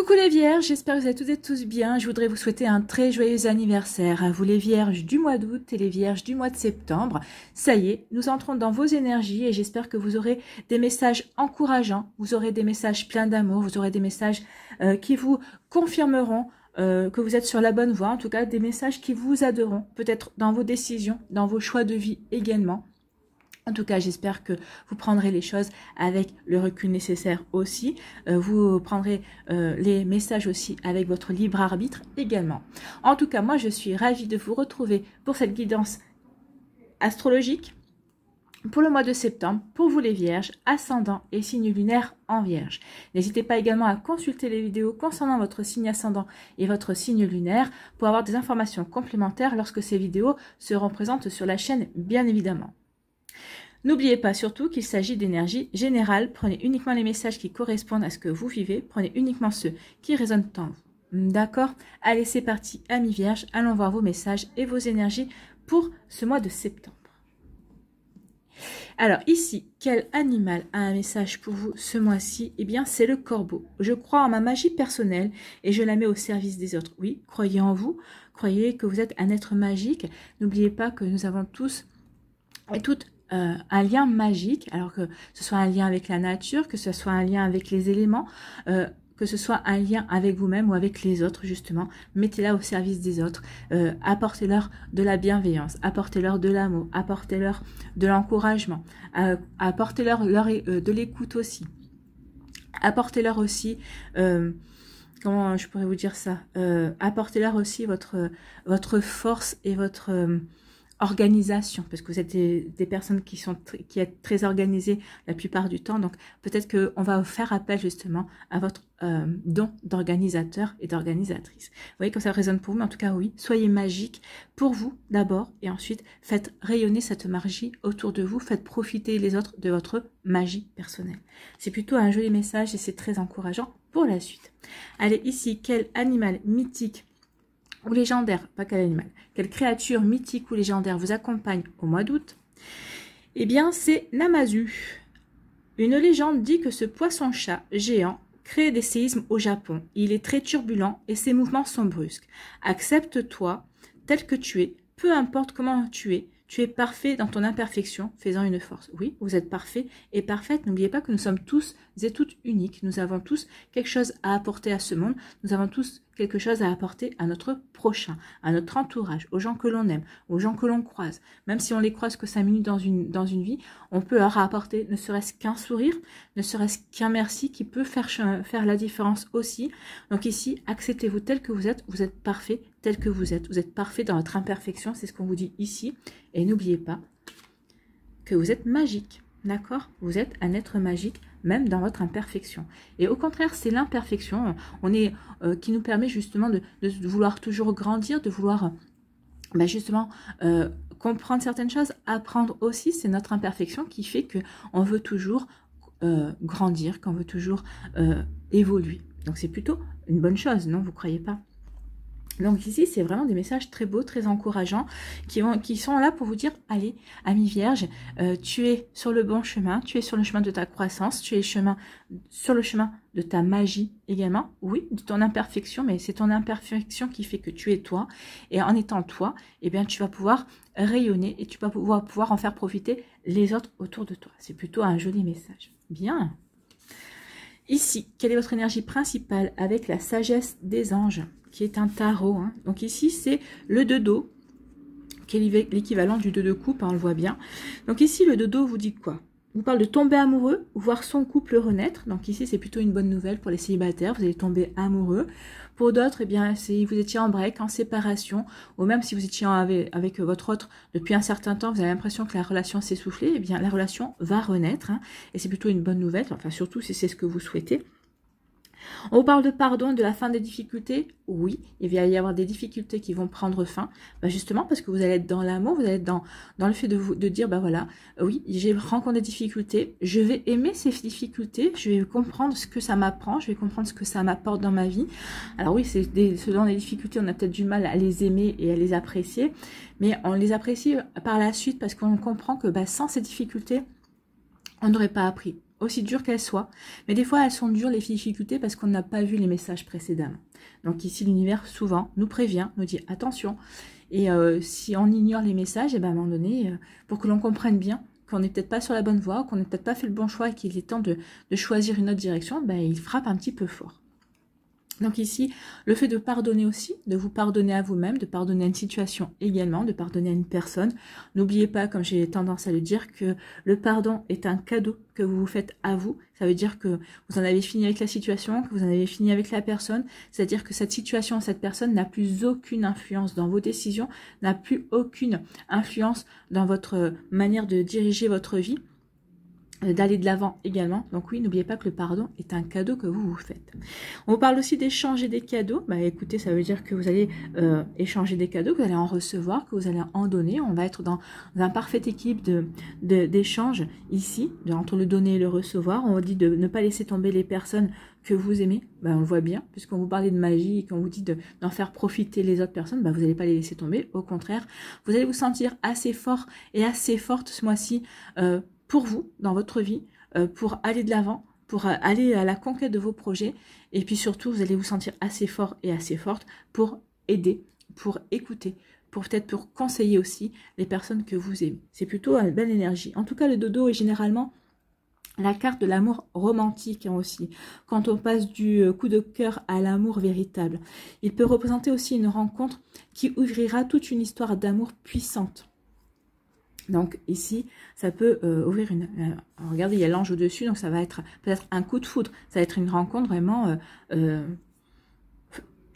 Coucou les vierges, j'espère que vous allez toutes et tous bien. Je voudrais vous souhaiter un très joyeux anniversaire à vous les vierges du mois d'août et les vierges du mois de septembre. Ça y est, nous entrons dans vos énergies et j'espère que vous aurez des messages encourageants, vous aurez des messages pleins d'amour, vous aurez des messages qui vous confirmeront que vous êtes sur la bonne voie, en tout cas des messages qui vous aideront, peut-être dans vos décisions, dans vos choix de vie également. En tout cas, j'espère que vous prendrez les choses avec le recul nécessaire aussi. Vous prendrez les messages aussi avec votre libre arbitre également. En tout cas, moi, je suis ravie de vous retrouver pour cette guidance astrologique pour le mois de septembre, pour vous les vierges, ascendant et signe lunaire en vierge. N'hésitez pas également à consulter les vidéos concernant votre signe ascendant et votre signe lunaire pour avoir des informations complémentaires lorsque ces vidéos seront présentes sur la chaîne, bien évidemment. N'oubliez pas surtout qu'il s'agit d'énergie générale. Prenez uniquement les messages qui correspondent à ce que vous vivez. Prenez uniquement ceux qui résonnent en vous. D'accord? Allez, c'est parti, amis vierges. Allons voir vos messages et vos énergies pour ce mois de septembre. Alors ici, quel animal a un message pour vous ce mois-ci? Eh bien, c'est le corbeau. Je crois en ma magie personnelle et je la mets au service des autres. Oui, croyez en vous. Croyez que vous êtes un être magique. N'oubliez pas que nous avons tous et toutes un lien magique, alors que ce soit un lien avec la nature, que ce soit un lien avec les éléments, que ce soit un lien avec vous-même ou avec les autres, justement. Mettez-la au service des autres, apportez-leur de la bienveillance, apportez-leur de l'amour, apportez-leur de l'encouragement, apportez-leur de l'écoute aussi. Apportez-leur aussi... comment je pourrais vous dire ça, apportez-leur aussi votre force et votre... organisation, parce que vous êtes des personnes qui êtes très organisées la plupart du temps, donc peut-être qu'on va faire appel justement à votre don d'organisateur et d'organisatrice. Vous voyez comme ça résonne pour vous, mais en tout cas oui, soyez magique pour vous d'abord, et ensuite faites rayonner cette magie autour de vous, faites profiter les autres de votre magie personnelle. C'est plutôt un joli message et c'est très encourageant pour la suite. Allez, ici, quel animal mythique ou légendaire, pas quel animal, quelle créature mythique ou légendaire vous accompagne au mois d'août? Eh bien, c'est Namazu. Une légende dit que ce poisson-chat géant crée des séismes au Japon. Il est très turbulent et ses mouvements sont brusques. Accepte-toi tel que tu es, peu importe comment tu es parfait dans ton imperfection, faisant une force. Oui, vous êtes parfait et parfaite. N'oubliez pas que nous sommes tous et toutes uniques. Nous avons tous quelque chose à apporter à ce monde. Nous avons tous quelque chose à apporter à notre prochain, à notre entourage, aux gens que l'on aime, aux gens que l'on croise. Même si on les croise que 5 minutes dans une vie, on peut leur apporter ne serait-ce qu'un sourire, ne serait-ce qu'un merci qui peut faire la différence aussi. Donc ici, acceptez-vous tel que vous êtes parfait tel que vous êtes parfait dans votre imperfection, c'est ce qu'on vous dit ici. Et n'oubliez pas que vous êtes magique, d'accord? Vous êtes un être magique, même dans votre imperfection. Et au contraire, c'est l'imperfection qui nous permet justement de vouloir toujours grandir, de vouloir justement comprendre certaines choses, apprendre aussi. C'est notre imperfection qui fait qu'on veut toujours grandir, qu'on veut toujours évoluer. Donc c'est plutôt une bonne chose, non? Vous croyez pas? Donc ici, c'est vraiment des messages très beaux, très encourageants, qui sont là pour vous dire, allez, ami vierge, tu es sur le bon chemin, tu es sur le chemin de ta croissance, tu es sur le chemin de ta magie également, oui, de ton imperfection, mais c'est ton imperfection qui fait que tu es toi, et en étant toi, eh bien, tu vas pouvoir rayonner et tu vas pouvoir en faire profiter les autres autour de toi. C'est plutôt un joli message. Bien. Ici, quelle est votre énergie principale avec la sagesse des anges, qui est un tarot, hein. Donc ici, c'est le dodo, qui est l'équivalent du 2 de coupe, hein, on le voit bien. Donc ici, le dodo vous dit quoi? Vous parle de tomber amoureux, voir son couple renaître. Donc ici, c'est plutôt une bonne nouvelle pour les célibataires, vous allez tomber amoureux. Pour d'autres, eh bien, si vous étiez en break, en séparation, ou même si vous étiez avec votre autre depuis un certain temps, vous avez l'impression que la relation s'est essoufflée, eh bien, la relation va renaître, hein, et c'est plutôt une bonne nouvelle, enfin, surtout si c'est ce que vous souhaitez. On vous parle de pardon, de la fin des difficultés. Oui, il va y avoir des difficultés qui vont prendre fin, justement parce que vous allez être dans l'amour, vous allez être dans le fait de dire, voilà, oui, j'ai rencontré des difficultés, je vais aimer ces difficultés, je vais comprendre ce que ça m'apprend, je vais comprendre ce que ça m'apporte dans ma vie. Alors oui, selon les difficultés, on a peut-être du mal à les aimer et à les apprécier, mais on les apprécie par la suite parce qu'on comprend que sans ces difficultés, on n'aurait pas appris. aussi dures qu'elles soient. Mais des fois, elles sont dures, les difficultés, parce qu'on n'a pas vu les messages précédemment. Donc ici, l'univers, souvent, nous prévient, nous dit attention. Et si on ignore les messages, et ben, à un moment donné, pour que l'on comprenne bien qu'on n'est peut-être pas sur la bonne voie, qu'on n'a peut-être pas fait le bon choix et qu'il est temps de choisir une autre direction, ben, il frappe un petit peu fort. Donc ici, le fait de pardonner aussi, de vous pardonner à vous-même, de pardonner à une situation également, de pardonner à une personne. N'oubliez pas, comme j'ai tendance à le dire, que le pardon est un cadeau que vous vous faites à vous. Ça veut dire que vous en avez fini avec la situation, que vous en avez fini avec la personne. C'est-à-dire que cette situation, cette personne n'a plus aucune influence dans vos décisions, n'a plus aucune influence dans votre manière de diriger votre vie, d'aller de l'avant également. Donc oui, n'oubliez pas que le pardon est un cadeau que vous vous faites. On vous parle aussi d'échanger des cadeaux. Bah écoutez, ça veut dire que vous allez échanger des cadeaux, que vous allez en recevoir, que vous allez en donner. On va être dans un parfait équilibre d'échange ici, entre le donner et le recevoir. On vous dit de ne pas laisser tomber les personnes que vous aimez. Bah, on le voit bien, puisqu'on vous parlait de magie et qu'on vous dit d'en faire profiter les autres personnes, bah, vous n'allez pas les laisser tomber. Au contraire, vous allez vous sentir assez fort et assez forte ce mois-ci pour vous, dans votre vie, pour aller de l'avant, pour aller à la conquête de vos projets. Et puis surtout, vous allez vous sentir assez fort et assez forte pour aider, pour écouter, peut-être pour conseiller aussi les personnes que vous aimez. C'est plutôt une belle énergie. En tout cas, le dodo est généralement la carte de l'amour romantique aussi. Quand on passe du coup de cœur à l'amour véritable. Il peut représenter aussi une rencontre qui ouvrira toute une histoire d'amour puissante. Donc ici, ça peut ouvrir une... regardez, il y a l'ange au-dessus, donc ça va être peut-être un coup de foudre. Ça va être une rencontre vraiment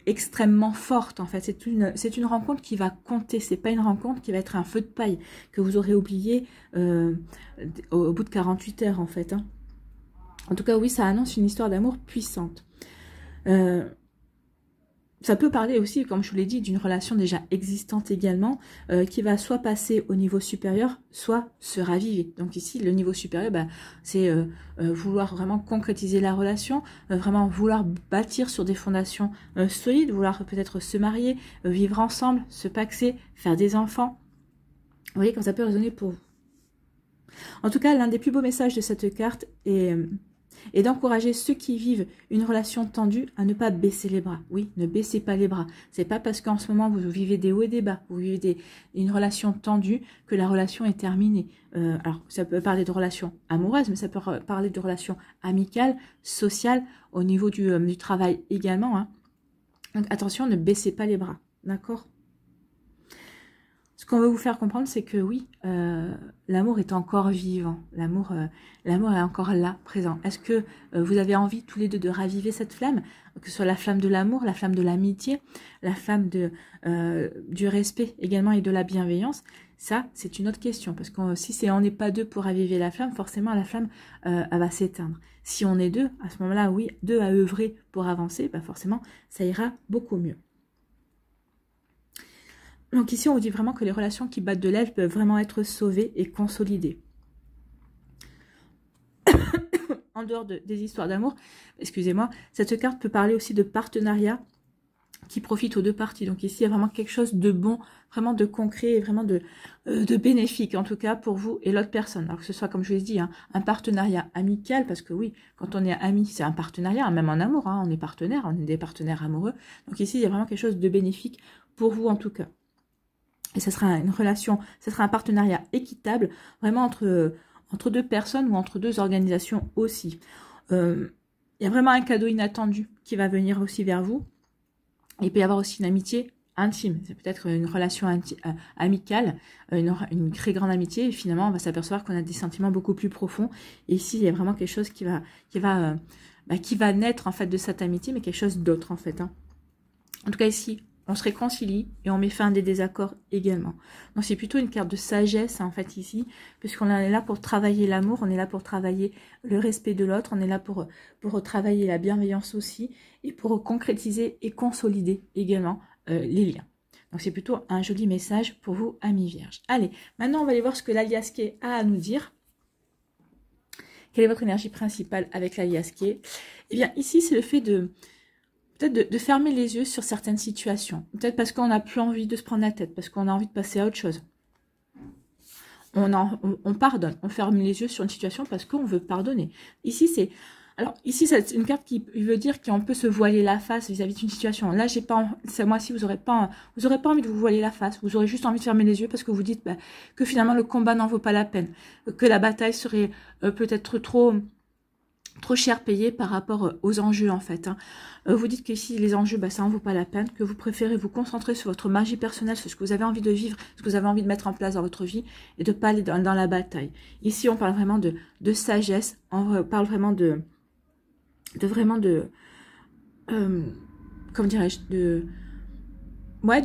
extrêmement forte, en fait. C'est une rencontre qui va compter. C'est pas une rencontre qui va être un feu de paille que vous aurez oublié au bout de 48 heures, en fait. Hein. En tout cas, oui, ça annonce une histoire d'amour puissante. Ça peut parler aussi, comme je vous l'ai dit, d'une relation déjà existante également, qui va soit passer au niveau supérieur, soit se raviver. Donc ici, le niveau supérieur, bah, c'est vouloir vraiment concrétiser la relation, vraiment vouloir bâtir sur des fondations solides, vouloir peut-être se marier, vivre ensemble, se paxer, faire des enfants. Vous voyez comme ça peut résonner pour vous. En tout cas, l'un des plus beaux messages de cette carte est... et d'encourager ceux qui vivent une relation tendue à ne pas baisser les bras. Oui, ne baissez pas les bras. C'est pas parce qu'en ce moment vous vivez des hauts et des bas, vous vivez une relation tendue que la relation est terminée. Alors, ça peut parler de relations amoureuses, mais ça peut parler de relations amicales, sociales, au niveau du travail également. Hein. Donc attention, ne baissez pas les bras. D'accord ? Ce qu'on veut vous faire comprendre, c'est que oui, l'amour est encore vivant. L'amour est encore là, présent. Est-ce que vous avez envie tous les deux de raviver cette flamme, que ce soit la flamme de l'amour, la flamme de l'amitié, la flamme du respect également et de la bienveillance? Ça, c'est une autre question. Parce que si on n'est pas deux pour raviver la flamme, forcément la flamme elle va s'éteindre. Si on est deux, à ce moment-là, oui, deux à œuvrer pour avancer, bah forcément, ça ira beaucoup mieux. Donc ici, on vous dit vraiment que les relations qui battent de l'aile peuvent vraiment être sauvées et consolidées. En dehors des histoires d'amour, excusez-moi, cette carte peut parler aussi de partenariat qui profite aux deux parties. Donc ici, il y a vraiment quelque chose de bon, vraiment de concret et vraiment de bénéfique, en tout cas pour vous et l'autre personne. Alors que ce soit, comme je vous l'ai dit, hein, un partenariat amical, parce que oui, quand on est amis, c'est un partenariat, même en amour, hein, on est partenaires, on est des partenaires amoureux. Donc ici, il y a vraiment quelque chose de bénéfique pour vous, en tout cas. Et ça sera une relation, ça sera un partenariat équitable, vraiment entre deux personnes ou entre deux organisations aussi. Il y a vraiment un cadeau inattendu qui va venir aussi vers vous. Il peut y avoir aussi une amitié intime. C'est peut-être une relation amicale, une très grande amitié. Et finalement, on va s'apercevoir qu'on a des sentiments beaucoup plus profonds. Et ici, il y a vraiment quelque chose qui va naître en fait de cette amitié, mais quelque chose d'autre en fait. Hein. En tout cas ici, on se réconcilie et on met fin à des désaccords également. Donc c'est plutôt une carte de sagesse en fait ici, puisqu'on est là pour travailler l'amour, on est là pour travailler le respect de l'autre, on est là pour travailler la bienveillance aussi, et pour concrétiser et consolider également les liens. Donc c'est plutôt un joli message pour vous, amis vierges. Allez, maintenant on va aller voir ce que l'Aliasqué a à nous dire. Quelle est votre énergie principale avec l'Aliasqué? Eh bien ici c'est le fait peut-être de fermer les yeux sur certaines situations. Peut-être parce qu'on n'a plus envie de se prendre la tête, parce qu'on a envie de passer à autre chose. on pardonne, on ferme les yeux sur une situation parce qu'on veut pardonner. Ici, c'est... Alors, ici, c'est une carte qui veut dire qu'on peut se voiler la face vis-à-vis d'une situation. Là, j'ai pas, ce mois-ci, vous aurez pas envie de vous voiler la face. Vous aurez juste envie de fermer les yeux parce que vous dites bah, que finalement, le combat n'en vaut pas la peine. Que la bataille serait peut-être trop cher payée par rapport aux enjeux, en fait. Hein. Vous dites qu'ici, les enjeux, bah, ça n'en vaut pas la peine. Que vous préférez vous concentrer sur votre magie personnelle, sur ce que vous avez envie de vivre, ce que vous avez envie de mettre en place dans votre vie et de pas aller dans la bataille. Ici, on parle vraiment de sagesse. On parle vraiment comment dirais-je, de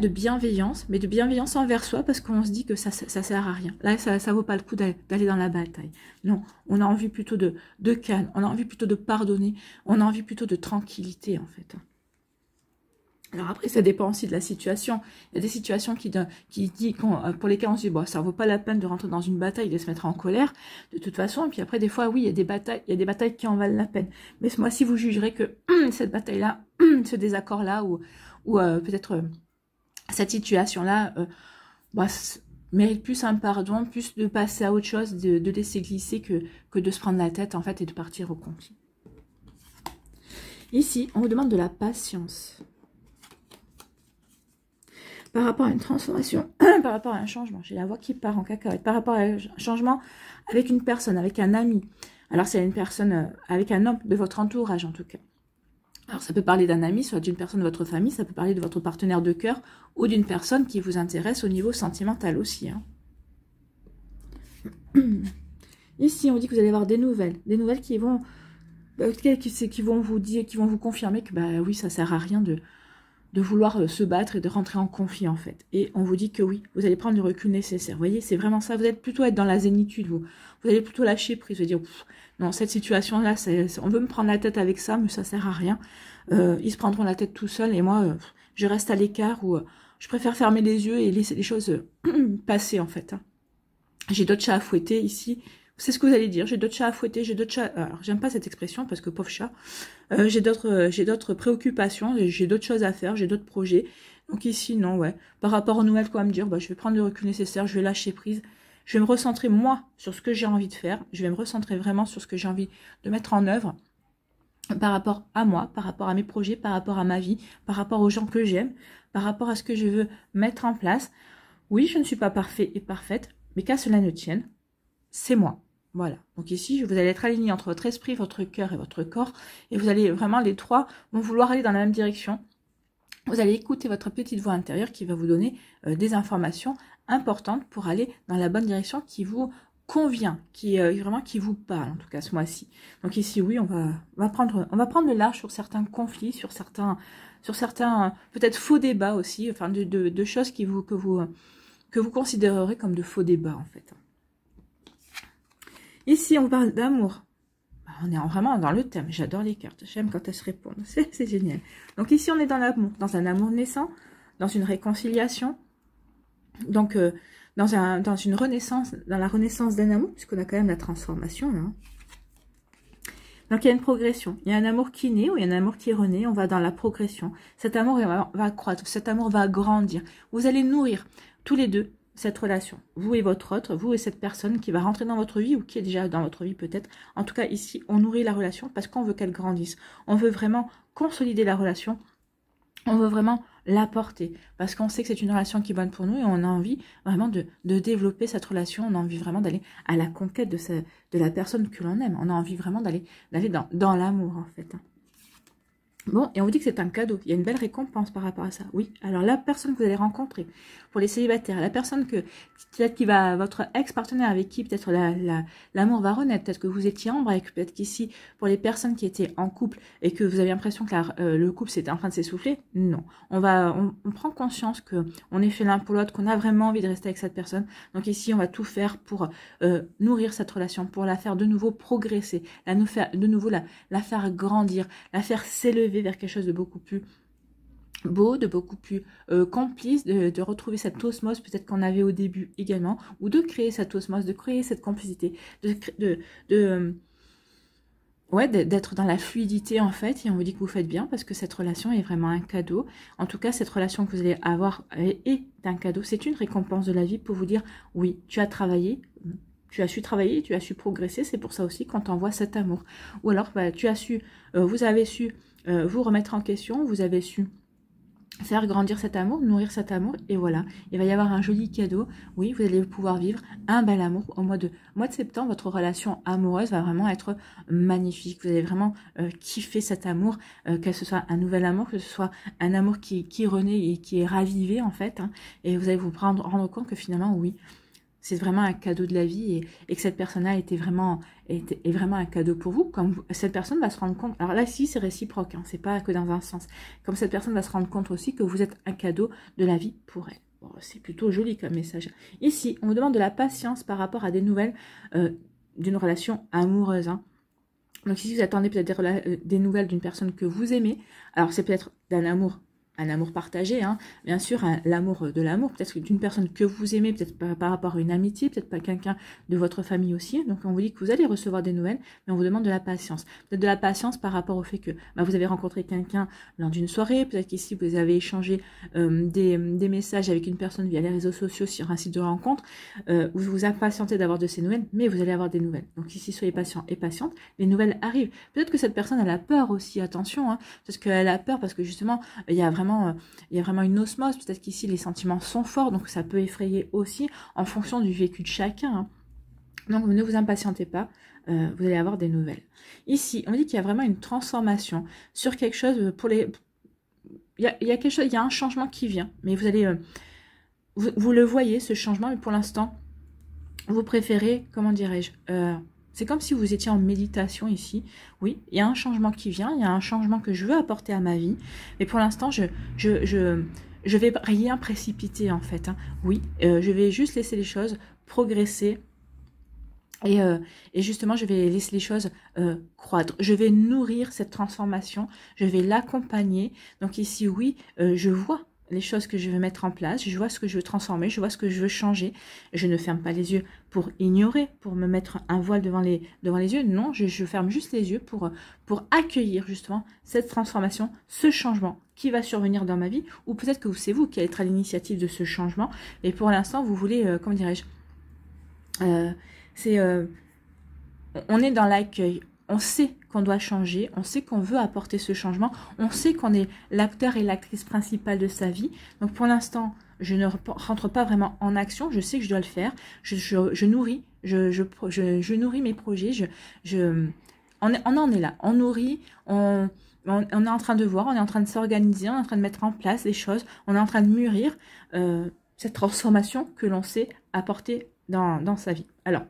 bienveillance, mais de bienveillance envers soi, parce qu'on se dit que ça sert à rien. Là, ça vaut pas le coup d'aller dans la bataille. Non, on a envie plutôt de calme, on a envie plutôt de pardonner, on a envie plutôt de tranquillité, en fait. Alors après, ça dépend aussi de la situation. Il y a des situations pour lesquelles on se dit, bon, ça vaut pas la peine de rentrer dans une bataille, de se mettre en colère, de toute façon. Et puis après, des fois, oui, il y a des batailles qui en valent la peine. Mais ce mois-ci, vous jugerez que cette bataille-là, ce désaccord-là, ou peut-être cette situation-là, mérite plus un pardon, plus de passer à autre chose, de laisser glisser que de se prendre la tête, en fait, et de partir au conflit. Ici, on vous demande de la patience. Par rapport à une transformation, par rapport à un changement, j'ai la voix qui part en cacahuète, par rapport à un changement avec une personne, avec un ami. Alors, c'est une personne, avec un homme de votre entourage, en tout cas. Alors, ça peut parler d'un ami, soit d'une personne de votre famille, ça peut parler de votre partenaire de cœur, ou d'une personne qui vous intéresse au niveau sentimental aussi. Hein. Ici, on dit que vous allez avoir des nouvelles qui vont vous dire, qui vont vous confirmer que, bah oui, ça sert à rien de vouloir se battre et de rentrer en conflit, en fait. Et on vous dit que oui, vous allez prendre le recul nécessaire. Vous voyez, c'est vraiment ça. Vous allez plutôt être dans la zénitude, vous allez plutôt lâcher prise. Vous allez dire, non, cette situation-là, on veut me prendre la tête avec ça, mais ça sert à rien. Ils se prendront la tête tout seuls et moi, je reste à l'écart ou je préfère fermer les yeux et laisser les choses passer, en fait. Hein. J'ai d'autres chats à fouetter ici. C'est ce que vous allez dire. J'ai d'autres chats à fouetter, j'ai d'autres chats... Alors, j'aime pas cette expression parce que pauvre chat. J'ai d'autres préoccupations, j'ai d'autres choses à faire, j'ai d'autres projets. Donc ici, non, ouais. Par rapport aux nouvelles, quoi me dire, bah, je vais prendre le recul nécessaire, je vais lâcher prise. Je vais me recentrer, moi, sur ce que j'ai envie de faire. Je vais me recentrer vraiment sur ce que j'ai envie de mettre en œuvre par rapport à moi, par rapport à mes projets, par rapport à ma vie, par rapport aux gens que j'aime, par rapport à ce que je veux mettre en place. Oui, je ne suis pas parfait et parfaite, mais qu'à cela ne tienne, c'est moi. Voilà, donc ici, vous allez être aligné entre votre esprit, votre cœur et votre corps, et vous allez vraiment, les trois vont vouloir aller dans la même direction. Vous allez écouter votre petite voix intérieure qui va vous donner des informations importantes pour aller dans la bonne direction qui vous convient, qui vous parle, en tout cas ce mois-ci. Donc ici, oui, on va prendre le large sur certains conflits, sur certains peut-être faux débats aussi, enfin de choses que vous considérerez comme de faux débats, en fait. Ici, on parle d'amour. On est vraiment dans le thème. J'adore les cartes. J'aime quand elles se répondent. C'est génial. Donc ici, on est dans l'amour. Dans un amour naissant. Dans une réconciliation. Donc, dans une renaissance. Dans la renaissance d'un amour. Puisqu'on a quand même la transformation. Là. Donc, il y a une progression. Il y a un amour qui naît ou il y a un amour qui renaît. On va dans la progression. Cet amour va croître. Cet amour va grandir. Vous allez nourrir tous les deux cette relation, vous et votre autre, vous et cette personne qui va rentrer dans votre vie ou qui est déjà dans votre vie peut-être. En tout cas, ici, on nourrit la relation parce qu'on veut qu'elle grandisse. On veut vraiment consolider la relation. On veut vraiment la porter parce qu'on sait que c'est une relation qui est bonne pour nous et on a envie vraiment de développer cette relation. On a envie vraiment d'aller à la conquête de la personne que l'on aime. On a envie vraiment d'aller dans l'amour, en fait. Bon, et on vous dit que c'est un cadeau. Il y a une belle récompense par rapport à ça. Oui, alors la personne que vous allez rencontrer, pour les célibataires, la personne peut-être qui va, votre ex-partenaire avec qui peut-être l'amour va renaître, peut-être que vous étiez en break, peut-être qu'ici, pour les personnes qui étaient en couple et que vous avez l'impression que le couple c'était en train de s'essouffler, non. On prend conscience que on est fait l'un pour l'autre, qu'on a vraiment envie de rester avec cette personne. Donc ici, on va tout faire pour nourrir cette relation, pour la faire de nouveau progresser, de nouveau la faire grandir, la faire s'élever vers quelque chose de beaucoup plus beau, de beaucoup plus complice, de retrouver cette osmose peut-être qu'on avait au début également, ou de créer cette osmose, de créer cette complicité, d'être dans la fluidité, en fait. Et on vous dit que vous faites bien parce que cette relation est vraiment un cadeau. En tout cas, cette relation que vous allez avoir est un cadeau. C'est une récompense de la vie pour vous dire, oui, tu as travaillé, tu as su travailler, tu as su progresser, c'est pour ça aussi qu'on t'envoie cet amour. Ou alors, bah, tu as su, vous avez su vous remettre en question, vous avez su faire grandir cet amour, nourrir cet amour, et voilà, il va y avoir un joli cadeau. Oui, vous allez pouvoir vivre un bel amour au mois de septembre. Votre relation amoureuse va vraiment être magnifique. Vous allez vraiment kiffer cet amour, que ce soit un nouvel amour, que ce soit un amour qui renaît et qui est ravivé en fait, hein, et vous allez vous rendre compte que finalement, oui, c'est vraiment un cadeau de la vie, et que cette personne-là est vraiment un cadeau pour vous. Comme cette personne va se rendre compte, alors là, si c'est réciproque, hein, c'est pas que dans un sens, comme cette personne va se rendre compte aussi que vous êtes un cadeau de la vie pour elle. Bon, c'est plutôt joli comme message. Ici, on vous demande de la patience par rapport à des nouvelles d'une relation amoureuse, hein. Donc ici, vous attendez peut-être des nouvelles d'une personne que vous aimez. Alors c'est peut-être un amour partagé, hein. Bien sûr, l'amour de l'amour, peut-être d'une personne que vous aimez, peut-être par rapport à une amitié, peut-être pas quelqu'un de votre famille aussi. Donc on vous dit que vous allez recevoir des nouvelles, mais on vous demande de la patience. Peut-être de la patience par rapport au fait que bah, vous avez rencontré quelqu'un lors d'une soirée, peut-être qu'ici vous avez échangé des messages avec une personne via les réseaux sociaux sur un site de rencontre, vous vous impatientez d'avoir de ces nouvelles, mais vous allez avoir des nouvelles. Donc ici, soyez patient et patiente, les nouvelles arrivent. Peut-être que cette personne, elle a peur aussi, attention, hein, parce qu'elle a peur, parce que justement, il y a vraiment une osmose. Peut-être qu'ici les sentiments sont forts, donc ça peut effrayer aussi en fonction du vécu de chacun, hein. Donc ne vous impatientez pas, vous allez avoir des nouvelles. Ici, on dit qu'il y a vraiment une transformation sur quelque chose pour les... Il y a quelque chose, il y a un changement qui vient, mais vous allez... vous le voyez, ce changement, mais pour l'instant, vous préférez, comment dirais-je, c'est comme si vous étiez en méditation ici. Oui, il y a un changement qui vient, il y a un changement que je veux apporter à ma vie. Mais pour l'instant, je vais rien précipiter en fait, hein. Oui, je vais juste laisser les choses progresser. Et justement, je vais laisser les choses croître. Je vais nourrir cette transformation. Je vais l'accompagner. Donc ici, oui, je vois les choses que je veux mettre en place, je vois ce que je veux transformer, je vois ce que je veux changer. Je ne ferme pas les yeux pour ignorer, pour me mettre un voile devant les yeux. Non, je ferme juste les yeux pour accueillir justement cette transformation, ce changement qui va survenir dans ma vie. Ou peut-être que c'est vous qui allez être à l'initiative de ce changement. Et pour l'instant, vous voulez, comment dirais-je, on est dans l'accueil. On sait qu'on doit changer, on sait qu'on veut apporter ce changement, on sait qu'on est l'acteur et l'actrice principale de sa vie. Donc pour l'instant, je ne rentre pas vraiment en action, je sais que je dois le faire, je nourris, je nourris mes projets, on en est là, on nourrit, on est en train de voir, on est en train de s'organiser, on est en train de mettre en place les choses, on est en train de mûrir cette transformation que l'on sait apporter dans sa vie. Alors,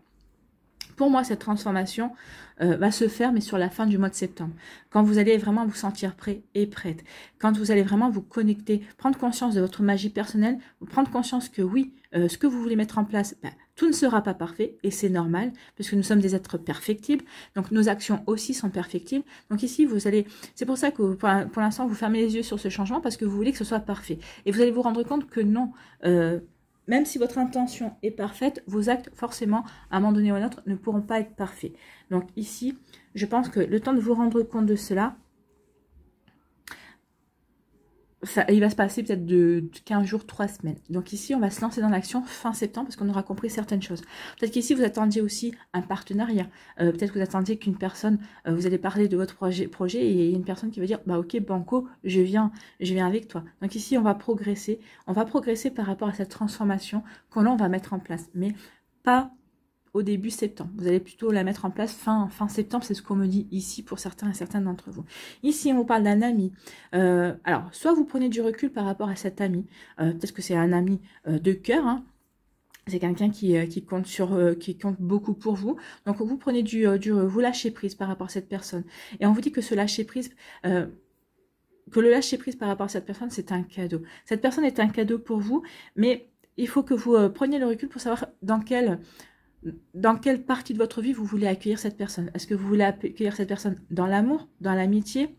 pour moi, cette transformation va se faire, mais sur la fin du mois de septembre. Quand vous allez vraiment vous sentir prêt et prête. Quand vous allez vraiment vous connecter, prendre conscience de votre magie personnelle, prendre conscience que oui, ce que vous voulez mettre en place, tout ne sera pas parfait, et c'est normal, parce que nous sommes des êtres perfectibles, donc nos actions aussi sont perfectibles. Donc ici, vous allez, c'est pour ça que pour l'instant, vous fermez les yeux sur ce changement, parce que vous voulez que ce soit parfait. Et vous allez vous rendre compte que non, même si votre intention est parfaite, vos actes, forcément, à un moment donné ou à un autre, ne pourront pas être parfaits. Donc ici, je pense que le temps de vous rendre compte de cela, il va se passer peut-être de 15 jours, 3 semaines. Donc ici, on va se lancer dans l'action fin septembre parce qu'on aura compris certaines choses. Peut-être qu'ici, vous attendiez aussi un partenariat. Peut-être que vous attendiez qu'une personne, vous allez parler de votre projet et il y a une personne qui va dire, bah ok, banco, je viens avec toi. Donc ici, on va progresser par rapport à cette transformation qu'on va mettre en place. Mais pas au début septembre. Vous allez plutôt la mettre en place fin septembre, c'est ce qu'on me dit ici pour certains et certaines d'entre vous. Ici, on vous parle d'un ami. Alors, soit vous prenez du recul par rapport à cet ami, peut-être que c'est un ami de cœur, hein. C'est quelqu'un qui compte beaucoup pour vous. Donc, vous prenez vous lâchez prise par rapport à cette personne. Et on vous dit que ce lâcher prise... que le lâcher prise par rapport à cette personne, c'est un cadeau. Cette personne est un cadeau pour vous, mais il faut que vous preniez le recul pour savoir dans quelle partie de votre vie vous voulez accueillir cette personne. Est-ce que vous voulez accueillir cette personne dans l'amour, dans l'amitié?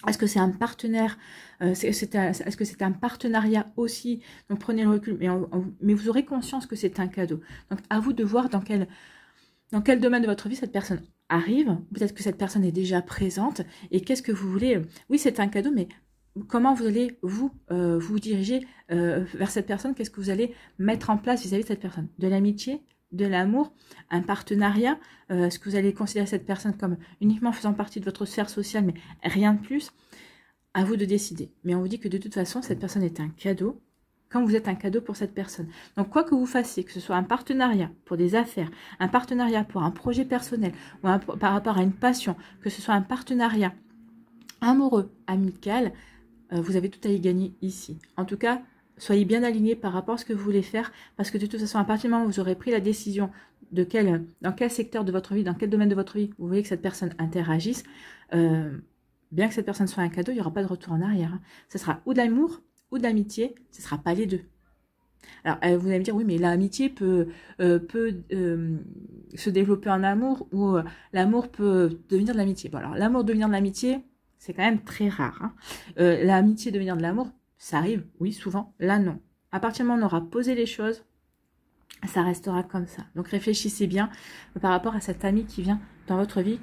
Est-ce que c'est un partenaire? Est-ce que c'est un partenariat aussi? Donc prenez le recul, mais vous aurez conscience que c'est un cadeau. Donc à vous de voir dans quel domaine de votre vie cette personne arrive. Peut-être que cette personne est déjà présente. Et qu'est-ce que vous voulez? Oui, c'est un cadeau, mais comment vous allez vous diriger vers cette personne? Qu'est-ce que vous allez mettre en place vis-à-vis de cette personne? De l'amitié, de l'amour, un partenariat. Est-ce que vous allez considérer cette personne comme uniquement faisant partie de votre sphère sociale, mais rien de plus? À vous de décider. Mais on vous dit que de toute façon, cette personne est un cadeau, quand vous êtes un cadeau pour cette personne. Donc, quoi que vous fassiez, que ce soit un partenariat pour des affaires, un partenariat pour un projet personnel, ou par rapport à une passion, que ce soit un partenariat amoureux, amical, vous avez tout à y gagner ici. En tout cas, soyez bien alignés par rapport à ce que vous voulez faire, parce que de toute façon, à partir du moment où vous aurez pris la décision de dans quel secteur de votre vie, dans quel domaine de votre vie, vous voyez que cette personne interagisse, bien que cette personne soit un cadeau, il n'y aura pas de retour en arrière. Hein. Ce sera ou de l'amour ou de l'amitié, ce ne sera pas les deux. Alors, vous allez me dire, oui, mais l'amitié peut se développer en amour ou l'amour peut devenir de l'amitié. Bon, alors, l'amour devenir de l'amitié, c'est quand même très rare. Hein. L'amitié devenir de l'amour, ça arrive, oui, souvent. Là, non. À partir du moment où on aura posé les choses, ça restera comme ça. Donc, réfléchissez bien par rapport à cet ami qui vient dans votre vie,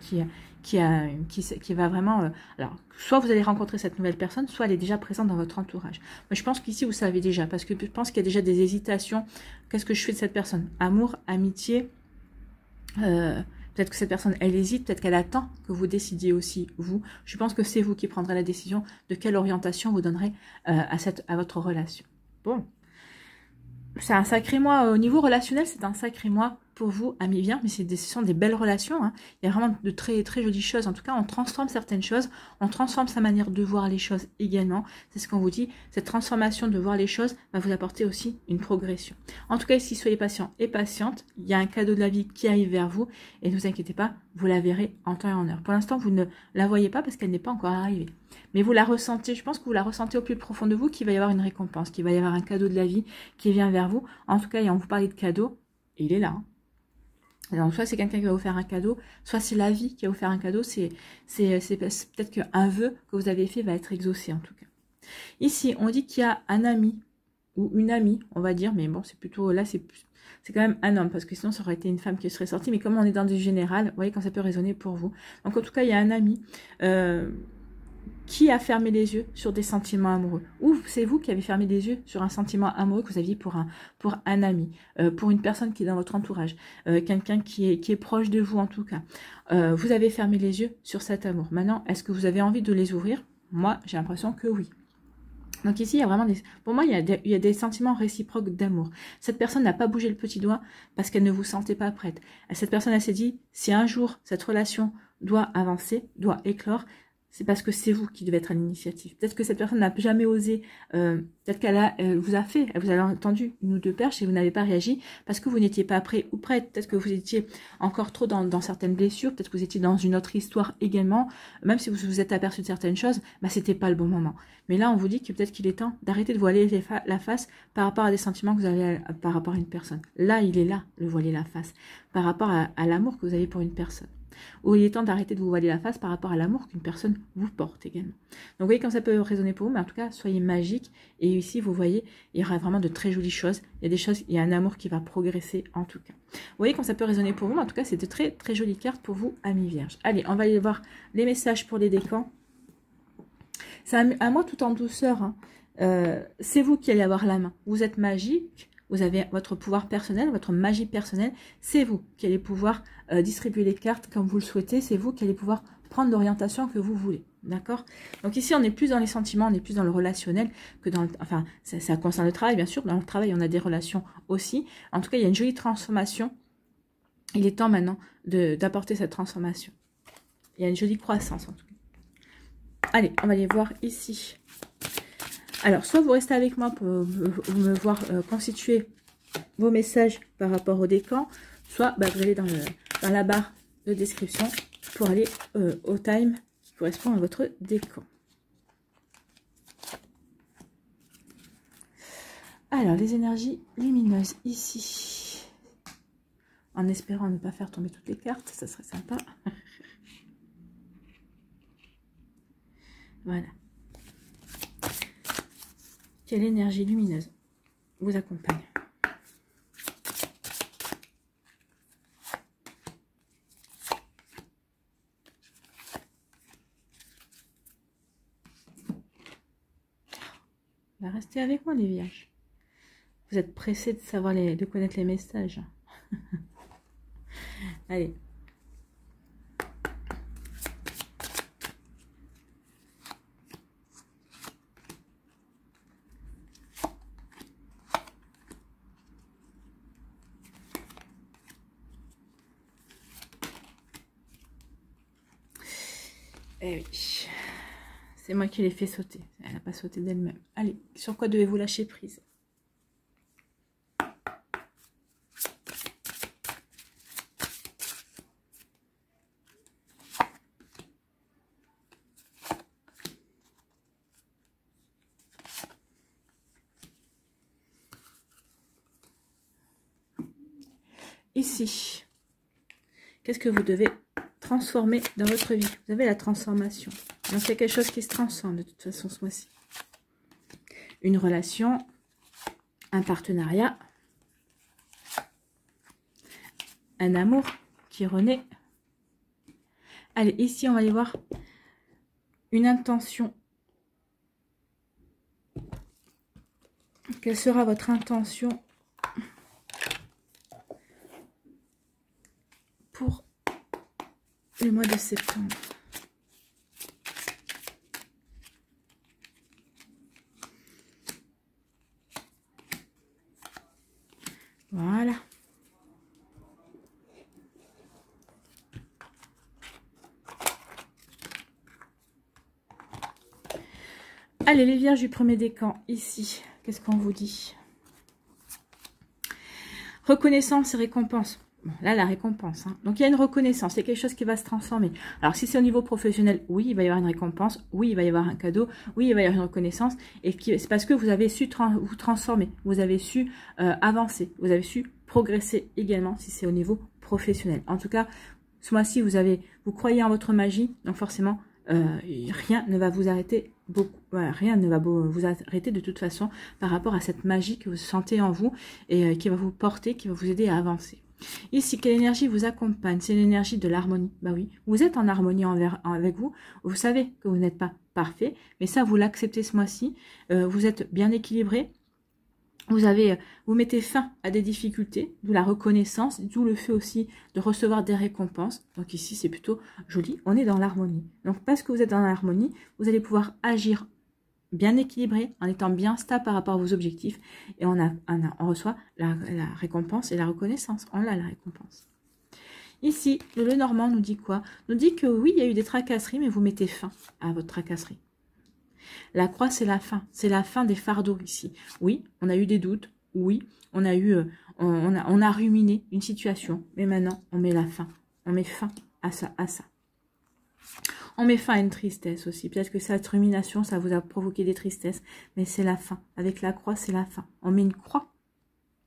qui va vraiment... alors, soit vous allez rencontrer cette nouvelle personne, soit elle est déjà présente dans votre entourage. Moi, je pense qu'ici, vous savez déjà, parce que je pense qu'il y a déjà des hésitations. Qu'est-ce que je fais de cette personne? Amour, amitié, peut-être que cette personne, elle hésite, peut-être qu'elle attend que vous décidiez aussi, vous. Je pense que c'est vous qui prendrez la décision de quelle orientation vous donnerez à votre relation. Bon. C'est un sacré mois au niveau relationnel, c'est un sacré mois pour vous, amis bien, mais ce sont des belles relations. Hein. Il y a vraiment de très très jolies choses. En tout cas, on transforme certaines choses, on transforme sa manière de voir les choses également. C'est ce qu'on vous dit. Cette transformation de voir les choses va vous apporter aussi une progression. En tout cas, ici, soyez patient et patiente. Il y a un cadeau de la vie qui arrive vers vous et ne vous inquiétez pas, vous la verrez en temps et en heure. Pour l'instant, vous ne la voyez pas parce qu'elle n'est pas encore arrivée. Mais vous la ressentez, je pense que vous la ressentez au plus profond de vous qu'il va y avoir une récompense, qu'il va y avoir un cadeau de la vie qui vient vers vous. En tout cas, et on vous parlait de cadeau, il est là. Hein. Alors, soit c'est quelqu'un qui va vous faire un cadeau, soit c'est la vie qui va vous faire un cadeau. C'est peut-être qu'un vœu que vous avez fait va être exaucé en tout cas. Ici, on dit qu'il y a un ami ou une amie, on va dire, mais bon, c'est plutôt là, c'est quand même un homme, parce que sinon ça aurait été une femme qui serait sortie. Mais comme on est dans du général, vous voyez quand ça peut résonner pour vous. Donc en tout cas, il y a un ami qui a fermé les yeux sur des sentiments amoureux. Ou c'est vous qui avez fermé les yeux sur un sentiment amoureux que vous aviez pour un ami, pour une personne qui est dans votre entourage, quelqu'un qui est proche de vous en tout cas. Vous avez fermé les yeux sur cet amour. Maintenant, est-ce que vous avez envie de les ouvrir? Moi, j'ai l'impression que oui. Donc ici, il y a vraiment pour moi, il y a des sentiments réciproques d'amour. Cette personne n'a pas bougé le petit doigt parce qu'elle ne vous sentait pas prête. Cette personne, elle s'est dit, si un jour cette relation doit avancer, doit éclore, c'est parce que c'est vous qui devez être à l'initiative. Peut-être que cette personne n'a jamais osé, peut-être elle vous a entendu une ou deux perches et vous n'avez pas réagi parce que vous n'étiez pas prêt ou prête. Peut-être que vous étiez encore trop dans certaines blessures, peut-être que vous étiez dans une autre histoire également. Même si vous vous êtes aperçu de certaines choses, bah, c'était pas le bon moment. Mais là, on vous dit que peut-être qu'il est temps d'arrêter de voiler la face par rapport à des sentiments que vous avez par rapport à une personne. Là, il est là, le voiler la face, par rapport à l'amour que vous avez pour une personne. Ou il est temps d'arrêter de vous voiler la face par rapport à l'amour qu'une personne vous porte également. Donc vous voyez comme ça peut résonner pour vous, mais en tout cas, soyez magique. Et ici, vous voyez, il y aura vraiment de très jolies choses. Il y a un amour qui va progresser en tout cas. Vous voyez comme ça peut résonner pour vous, mais en tout cas, c'est de très très jolies cartes pour vous, amis vierges. Allez, on va aller voir les messages pour les décans. C'est à moi tout en douceur. Hein. C'est vous qui allez avoir la main. Vous êtes magique. Vous avez votre pouvoir personnel, votre magie personnelle. C'est vous qui allez pouvoir distribuer les cartes comme vous le souhaitez. C'est vous qui allez pouvoir prendre l'orientation que vous voulez. D'accord? Donc ici, on est plus dans les sentiments, on est plus dans le relationnel que dans le... Enfin, ça concerne le travail, bien sûr. Dans le travail, on a des relations aussi. En tout cas, il y a une jolie transformation. Il est temps maintenant d'apporter cette transformation. Il y a une jolie croissance, en tout cas. Allez, on va aller voir ici. Alors, soit vous restez avec moi pour me voir constituer vos messages par rapport au décan, soit bah, vous allez dans la barre de description pour aller au time qui correspond à votre décan. Alors, les énergies lumineuses ici. En espérant ne pas faire tomber toutes les cartes, ça serait sympa. Voilà. Quelle énergie lumineuse vous accompagne? Restez avec moi les vierges. Vous êtes pressés de savoir de connaître les messages. Allez. Eh oui, c'est moi qui l'ai fait sauter. Elle n'a pas sauté d'elle-même. Allez, sur quoi devez-vous lâcher prise? Ici, qu'est-ce que vous devez transformer dans votre vie? Vous avez la transformation. Donc, il y a quelque chose qui se transforme de toute façon ce mois-ci. Une relation, un partenariat, un amour qui renaît. Allez, ici, on va aller voir une intention. Quelle sera votre intention pour le mois de septembre? Voilà. Allez, les vierges du premier décan, ici, qu'est-ce qu'on vous dit? Reconnaissance et récompense. Bon, là, la récompense. Hein. Donc, il y a une reconnaissance. Il y a quelque chose qui va se transformer. Alors, si c'est au niveau professionnel, oui, il va y avoir une récompense. Oui, il va y avoir un cadeau. Oui, il va y avoir une reconnaissance. Et c'est parce que vous avez su vous transformer. Vous avez su avancer. Vous avez su progresser également si c'est au niveau professionnel. En tout cas, ce mois-ci, vous croyez en votre magie. Donc, forcément, rien ne va vous arrêter rien ne va vous arrêter de toute façon par rapport à cette magie que vous sentez en vous et qui va vous porter, qui va vous aider à avancer. Ici, quelle énergie vous accompagne? C'est l'énergie de l'harmonie. Bah oui, vous êtes en harmonie avec vous. Vous savez que vous n'êtes pas parfait, mais ça, vous l'acceptez ce mois-ci. Vous êtes bien équilibré. Vous mettez fin à des difficultés, d'où la reconnaissance, d'où le fait aussi de recevoir des récompenses. Donc ici, c'est plutôt joli. On est dans l'harmonie. Donc parce que vous êtes dans l'harmonie, vous allez pouvoir agir bien équilibré, en étant bien stable par rapport à vos objectifs. Et on reçoit la récompense et la reconnaissance. On a la récompense. Ici, le Lenormand nous dit quoi? Nous dit que oui, il y a eu des tracasseries, mais vous mettez fin à votre tracasserie. La croix, c'est la fin. C'est la fin des fardeaux ici. Oui, on a eu des doutes. Oui, on a ruminé une situation. Mais maintenant, on met la fin. On met fin à ça. On met fin à une tristesse aussi. Peut-être que cette rumination, ça vous a provoqué des tristesses. Mais c'est la fin. Avec la croix, c'est la fin. On met une croix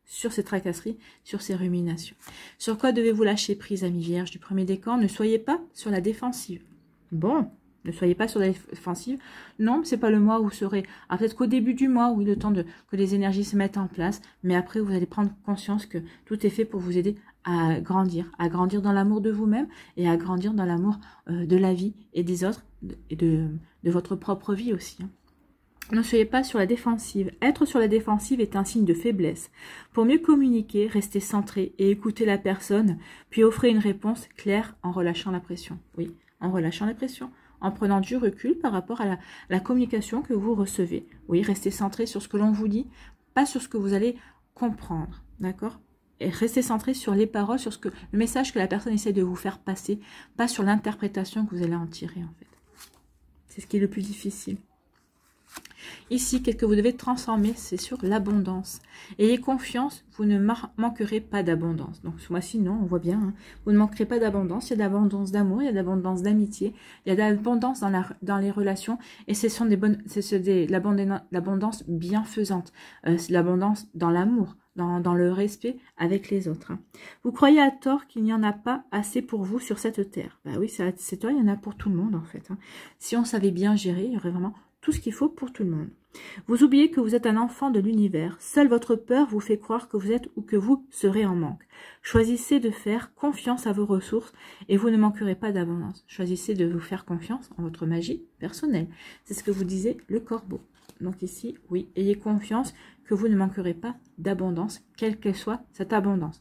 sur ces tracasseries, sur ces ruminations. Sur quoi devez-vous lâcher prise, amis vierges du premier décan? Ne soyez pas sur la défensive. Bon. Ne soyez pas sur la défensive. Non, c'est pas le mois où vous serez. Peut-être qu'au début du mois, oui, le temps que les énergies se mettent en place. Mais après, vous allez prendre conscience que tout est fait pour vous aider à grandir dans l'amour de vous-même et à grandir dans l'amour de la vie et des autres et de votre propre vie aussi. Hein. Ne soyez pas sur la défensive. Être sur la défensive est un signe de faiblesse. Pour mieux communiquer, restez centré et écoutez la personne, puis offrez une réponse claire en relâchant la pression. Oui, en relâchant la pression. En prenant du recul par rapport à la communication que vous recevez. Oui, restez centré sur ce que l'on vous dit, pas sur ce que vous allez comprendre, d'accord? Et restez centré sur les paroles, sur le message que la personne essaie de vous faire passer, pas sur l'interprétation que vous allez en tirer, en fait. C'est ce qui est le plus difficile. Ici, qu'est-ce que vous devez transformer? C'est sur l'abondance. Ayez confiance, vous ne manquerez pas d'abondance. Donc ce mois-ci, non, on voit bien, hein, vous ne manquerez pas d'abondance. Il y a d'abondance d'amour, il y a d'abondance d'amitié, il y a d'abondance dans les relations. Et ce sont l'abondance bienfaisante, l'abondance dans l'amour, dans le respect avec les autres. Hein. Vous croyez à tort qu'il n'y en a pas assez pour vous sur cette terre. Bah oui, c'est toi, il y en a pour tout le monde en fait. Hein. Si on savait bien gérer, il y aurait vraiment tout ce qu'il faut pour tout le monde. Vous oubliez que vous êtes un enfant de l'univers. Seule votre peur vous fait croire que vous êtes ou que vous serez en manque. Choisissez de faire confiance à vos ressources et vous ne manquerez pas d'abondance. Choisissez de vous faire confiance en votre magie personnelle. C'est ce que vous disait le corbeau. Donc ici, oui, ayez confiance que vous ne manquerez pas d'abondance, quelle qu'elle soit cette abondance.